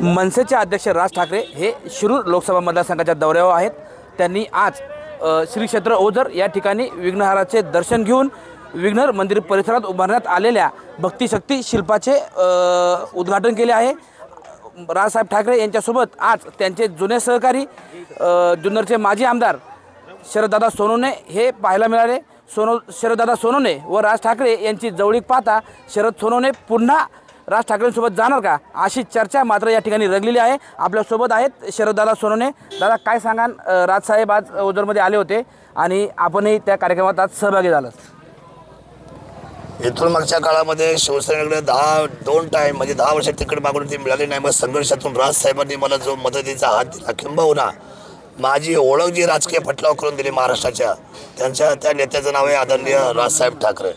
मनसेचे अध्यक्ष राज ठाकरे हे शिरूर लोकसभा मतदारसंघाच्या दौऱ्यावर आहेत। त्यांनी आज श्री क्षेत्र ओझर या ठिकाणी विघ्नहराचे दर्शन घेऊन विघ्नहर मंदिर परिसरात उभारण्यात आलेल्या भक्तिशक्ती शिल्पाचे उद्घाटन केले आहे। राजसाहेब ठाकरे यांच्यासोबत आज त्यांचे जुने सहकारी जुन्नरचे माजी आमदार शरददादा सोनवणे हे पाहायला मिळाले। शरददादा सोनवणे व राज ठाकरे यांची जवळीक पाहता शरद सोनवणे पुन्हा राज ठाकरेंसोबत जाणार का अशी चर्चा मात्र या ठिकाणी रंगलेली आहे। आपल्यासोबत आहेत शरददादा सोनवणे। दादा, काय सांगाल, राजसाहेब आज ओझरमध्ये आले होते आणि आपणही त्या कार्यक्रमात आज सहभागी झालात। इथून मागच्या काळामध्ये शिवसेनेकडे 2 टाइम म्हणजे 10 वर्ष तिकीट मागून ती मिळाली नाही। मग संघर्षातून राजसाहेबांनी मला जो मदतीचा हात दिला, किंबहुना माझी ओळख जी राजकीय फटलाव करून दिली महाराष्ट्राच्या, त्या नेत्याचं नाव आहे आदरणीय राजसाहेब ठाकरे।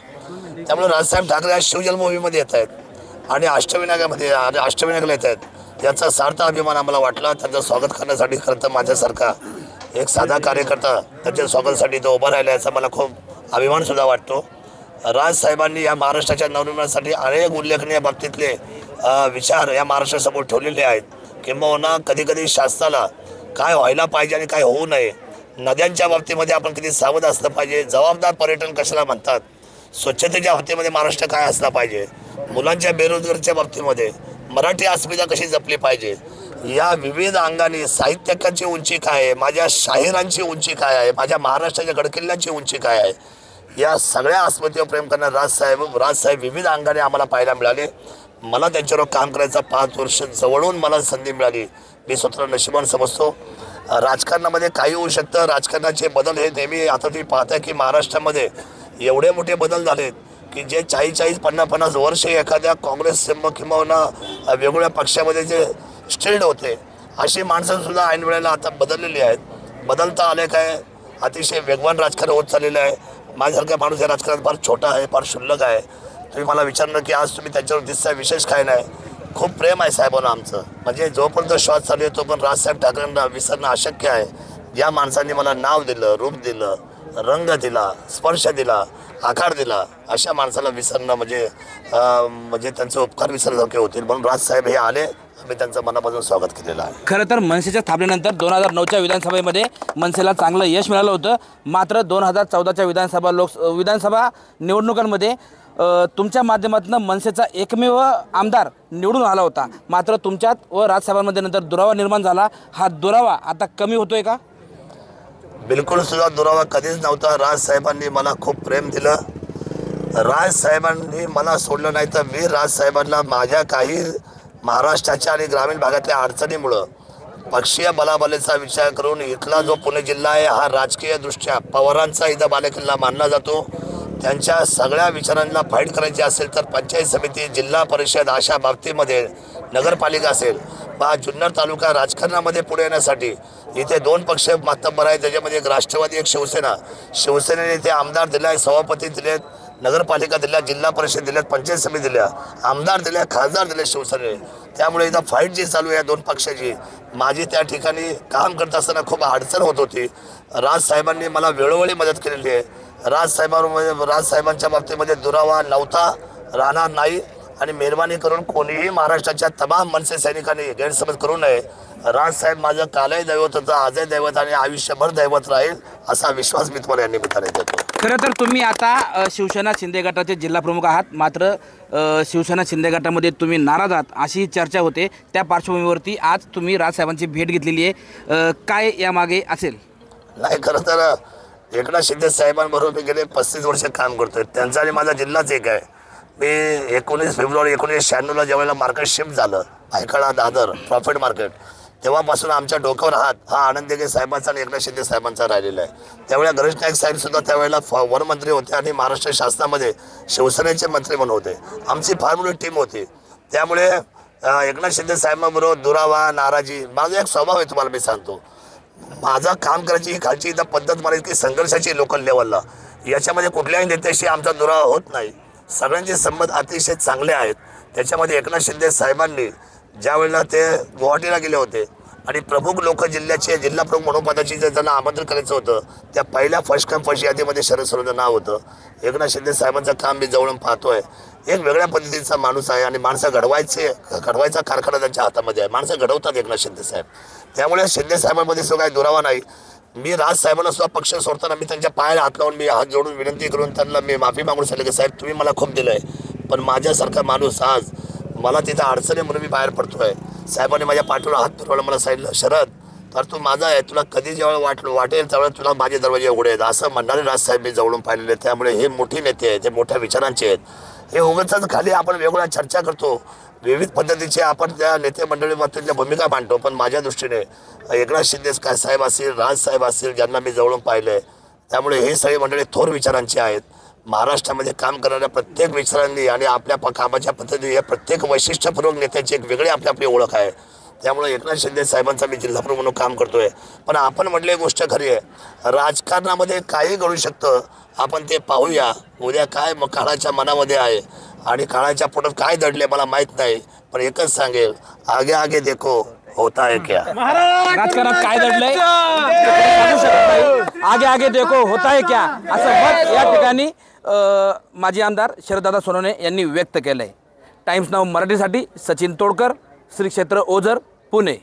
त्यामुळे राजसाहेब ठाकरे आज शिवजन्मभूमीमध्ये येत आहेत आणि अष्टविनायकला येत आहेत। याचा सार्थ अभिमान आम्हाला वाटला। त्यांचं स्वागत करण्यासाठी खरं तर माझ्यासारखा एक साधा कार्यकर्ता त्याच्या स्वागतासाठी तो उभा राहिला, याचा मला खूप अभिमानसुद्धा वाटतो। राजसाहेबांनी या महाराष्ट्राच्या नवनिर्माणासाठी अनेक उल्लेखनीय बाबतीतले विचार या महाराष्ट्रासमोर ठेवलेले आहेत। किंबहुना कधीकधी शासनाला काय व्हायला पाहिजे आणि काय होऊ नये, नद्यांच्या बाबतीमध्ये आपण किती सावध असलं पाहिजे, जबाबदार पर्यटन कशाला म्हणतात, स्वच्छतेच्या बाबतीमध्ये महाराष्ट्र काय असला पाहिजे, मुलांच्या बेरोजगारीच्या बाबतीमध्ये मराठी अस्मिता कशी जपली पाहिजे, या विविध अंगाने साहित्यकांची उंची काय आहे, माझ्या शाहिरांची उंची काय आहे, माझ्या महाराष्ट्राच्या गडकिल्ल्यांची उंची काय आहे, या सगळ्या अस्मितेवर प्रेम करणारे राजसाहेब विविध अंगाने आम्हाला पाहायला मिळाले। मला त्यांच्यावर काम करायचा 5 वर्ष जवळून मला संधी मिळाली। मी स्वतः नशिबान समजतो। राजकारणामध्ये काही होऊ शकतं, राजकारणाचे बदल हे नेहमी आता तुम्ही पाहता की महाराष्ट्रामध्ये एवढे मोठे बदल झालेत की जे 40-50 वर्ष एखाद्या काँग्रेस किंवा वेगवेगळ्या पक्षामध्ये जे स्टिल्ड होते, अशी माणसंसुद्धा ऐन वेळेला आता बदललेली आहेत। बदलता आले काय, अतिशय वेगवान राजकारण होत चाललेलं आहे। माझ्यासारखा माणूस या राजकारणात फार छोटा आहे, फार क्षुल्लक आहे। तुम्ही मला विचारलं की आज तुम्ही त्यांच्यावर दिसता, विशेष काय नाही, खूप प्रेम आहे साहेबांना आमचं। म्हणजे जोपर्यंत श्वास चालू आहे तोपर्यंत राजसाहेब ठाकरेंना विसरणं अशक्य आहे। या माणसांनी मला नाव दिलं, रूप दिलं, रंग दिला, स्पर्श दिला, आकार दिला, अशा माणसाला विसरणं म्हणजे त्यांचे उपकार विसरण्यासारखे होतील। म्हणून राजसाहेब हे आले, आम्ही त्यांचं मनापासून स्वागत केलेलं आहे। खरं तर मनसेच्या स्थापनेनंतर 2009च्या विधानसभेमध्ये मनसेला चांगलं यश मिळालं होतं। मात्र 2014च्या विधानसभा निवडणुकांमध्ये तुमच्या माध्यमातून मनसेचा एकमेव आमदार निवडून आला होता। मात्र तुमच्यात व राजसाहेबांमध्ये नंतर दुरावा निर्माण झाला। हा दुरावा आता कमी होतोय का? बिलकुल सुद्धा दुरावा कधीच नव्हता। राजसाहेबांनी मला खूप प्रेम दिलं। राजसाहेबांनी मला सोडलं नाही तर मी राजसाहेबांना माझ्या काही महाराष्ट्राच्या आणि ग्रामीण भागातल्या अडचणीमुळं पक्षीय बलाबलीचा विचार करून इथला जो पुणे जिल्हा आहे हा राजकीय दृष्ट्या पवारांचा इथं बालेकिल्ला मानला जातो। त्यांच्या सगळ्या विचारांना फाईट करायची असेल तर पंचायत समिती, जिल्हा परिषद अशा बाबतीमध्ये, नगरपालिका असेल, हा जुन्नर तालुका राजकारणामध्ये पुढे येण्यासाठी इथे 2 पक्ष मातब्बर आहेत। त्याच्यामध्ये एक राष्ट्रवादी, एक शिवसेना। शिवसेनेने इथे आमदार दिले आहे, सभापती दिलेत, नगरपालिका दिल्या, जिल्हा परिषद दिल्यात, पंचायत समिती दिल्या, आमदार दिल्या, खासदार दिले शिवसेनेने। त्यामुळे इथं फाईट जी चालू आहे 2 पक्षाची, माझी त्या ठिकाणी काम करत असताना खूप अडचण होत होती। राजसाहेबांनी मला वेळोवेळी मदत केलेली आहे। राजसाहेबांच्या बाबतीमध्ये दुरावा नव्हता, राहणार नाही। आणि मेहरबानी करून कोणीही महाराष्ट्राच्या तमाम मनसे सैनिकांनी गैरसमज करू नये। राजसाहेब माझं कालही दैवत होतं, आजही दैवत आणि आयुष्यभर दैवत राहील, असा विश्वास मी तुम्हाला या निमित्ताने देतो। खरं तर तुम्ही आता शिवसेना शिंदे गटाचे जिल्हा प्रमुख आहात। मात्र शिवसेना शिंदे गटामध्ये तुम्ही नाराज आहात अशी चर्चा होते। त्या पार्श्वभूमीवरती आज तुम्ही राजसाहेबांची भेट घेतलेली आहे, काय यामागे असेल? नाही, खरं तर एकनाथ शिंदे साहेबांबरोबर मी गेले 35 वर्ष काम करतोय। त्यांचा आणि माझा जिल्हाच एक आहे। मी 19 फेब्रुवारी 1996ला ज्यावेळेला मार्केट शिफ्ट झालं, भायखळा दादर प्रॉफिट मार्केट, तेव्हापासून आमच्या डोक्यावर हात हा आनंद दिघे साहेबांचा आणि एकनाथ शिंदे साहेबांचा राहिलेला आहे। त्यावेळेला गणेश नाईक साहेबसुद्धा त्यावेळेला वनमंत्री होते आणि महाराष्ट्र शासनामध्ये शिवसेनेचे मंत्री म्हणून होते। आमची फार मोठी टीम होती। त्यामुळे एकनाथ शिंदे साहेबांबरोबर दुरावा, नाराजी, माझा एक स्वभाव आहे, तुम्हाला मी सांगतो। माझा काम करायची ही खालची इथं पद्धत मला इतकी संघर्षाची लोकल लेवलला, याच्यामध्ये कुठल्याही नेत्याशी आमचा दुरावा होत नाही। सगळ्यांचे संबंध अतिशय चांगले आहेत। त्याच्यामध्ये एकनाथ शिंदे साहेबांनी ज्या वेळेला ते गुवाहाटीला गेले होते आणि प्रमुख लोक जिल्ह्याचे जिल्हा प्रमुख म्हणून पदाची ज्यांना आमंत्रण करायचं होतं, त्या पहिल्या फर्स्ट कम फर्स्ट यादीमध्ये शरद सोनवणेचं नाव होतं। एकनाथ शिंदे साहेबांचं काम मी जवळून पाहतोय। एक वेगळ्या पद्धतीचा माणूस आहे आणि माणसं घडवायचा कारखाना त्यांच्या हातामध्ये आहे. माणसं घडवतात एकनाथ शिंदे साहेब. त्यामुळे शिंदे साहेबांमध्ये सुद्धा काही दुरावा नाही. मी राज साहेबांना सुद्धा पक्ष सोडताना मी त्यांच्या पायाला हात लावून मी हात जोडून विनंती करून त्यांना मी माफी मागून सांगितलं की साहेब तुम्ही मला खूप दिलं आहे, पण माझ्यासारखा माणूस आज मला तिथं अडचणी म्हणून मी बाहेर पडतोय. साहेबांनी माझ्या पाठीवर हात फिरवला, मला सांगितलं शरद तर तू माझा आहे, तुला कधी जेव्हा वाटेल त्यावेळेस तुला माझे दरवाजे उघडे आहेत असं म्हणणारे राजसाहेब मी जवळून पाहिलेले. त्यामुळे हे मोठी नेते आहेत, हे मोठ्या विचारांचे आहेत. हे उगाचच खाली आपण वेगवेगळ्या चर्चा करतो, विविध पद्धतीचे आपण त्या नेते मंडळीमधल्या भूमिका मांडतो, पण माझ्या दृष्टीने एकनाथ शिंदे साहेब असतील, राजसाहेब असतील, ज्यांना मी जवळून पाहिलं, त्यामुळे हे सगळे मंडळी थोर विचारांचे आहेत. महाराष्ट्रामध्ये काम करणाऱ्या प्रत्येक विचारांनी आणि आपल्या कामाच्या पद्धती या प्रत्येक वैशिष्ट्यपूर्वक नेत्याची एक वेगळी आपली ओळख आहे. त्यामुळे एकनाथ शिंदे साहेबांचा मी जिल्हाप्रमुख म्हणून काम करतोय. पण आपण म्हटली गोष्ट खरी आहे, राजकारणामध्ये काही घडू शकतं, आपण ते पाहूया. उद्या काय मग काळाच्या मनामध्ये आहे आणि काळाच्या पोटात काय दडले मला माहीत नाही, पण एकच सांगेल आगे आगे देखो होता है क्या. राजकारणात काय दडलंय आगे आगे देखो होता है क्या असं मत या ठिकाणी माजी आमदार शरददादा सोनवणे यांनी व्यक्त केलंय. टाइम्स नाऊ मराठीसाठी सचिन तोडकर, श्री क्षेत्र ओझर, पुणे.